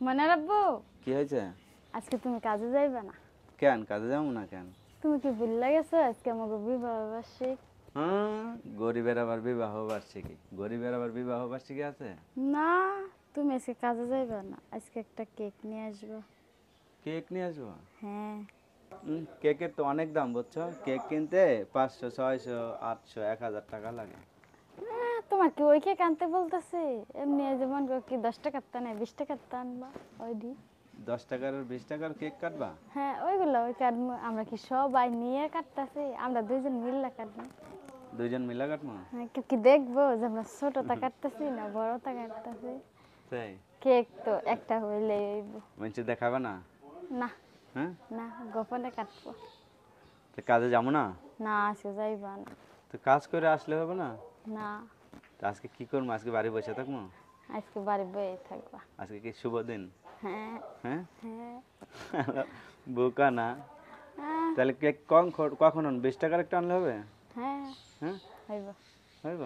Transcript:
মানে রাখবো। কি হয়েছে? আজকে তুমি কাজে যাইবে না? কেন কাজে যাবো না কেন? তুমি কি ভুলে গেছো আজকে আমাকে বিবাহ বার্ষিক? হ্যাঁ, গরিবের আবার বিবাহ বার্ষিকী, গরিবের আবার বিবাহ বার্ষিকী আছে? না, তুমি আজকে কাজে যাইবে না, আজকে একটা কেক নিয়ে আসবো। কেক নিয়ে আসবো? হ্যাঁ। কেকের তো অনেক দাম বুঝছো, কেক কিনতে 500 600 800 1000 টাকা লাগে। তোমার কি ওই কেক আনতে বলতেছে? এমনি যেমন কি 10 টাকার তা নাই 20 টাকার তা আনবা ওইডি। 10 টাকার আর 20 টাকার কেক কাটবা? হ্যাঁ ওইগুলো ওই কাটবো। আমরা কি সবাই নিয়ে কাটতেছি? আমরা দুইজন মিল্লা কাটবো। দুইজন মিলা কাটবো? হ্যাঁ, কেউ কি দেখবো যে আমরা ছোটটা কাটতেছি না বড়টা কাটতেছি? তাই? কেক তো একটা হইলেই হইব। মানুষ দেখাবে না? না। হ্যাঁ, না, গোপনে কাটবো। তো কাজে যাবো না? না, আজকে যাইবা না। তো কাজ করে আসলে হবে না? না, তো আজকে কি করবো? আজকে বাড়ি বসে থাকবো? আজকে বাড়ি বয়ে থাকবা। আজকে কি শুভ দিন? হ্যাঁ। হ্যাঁ। হ্যাঁ। বোকা না? হ্যাঁ। তাহলে কেক কখন 20 টাকার একটা আনলে হবে? হ্যাঁ। হ্যাঁ, হইব। হইব।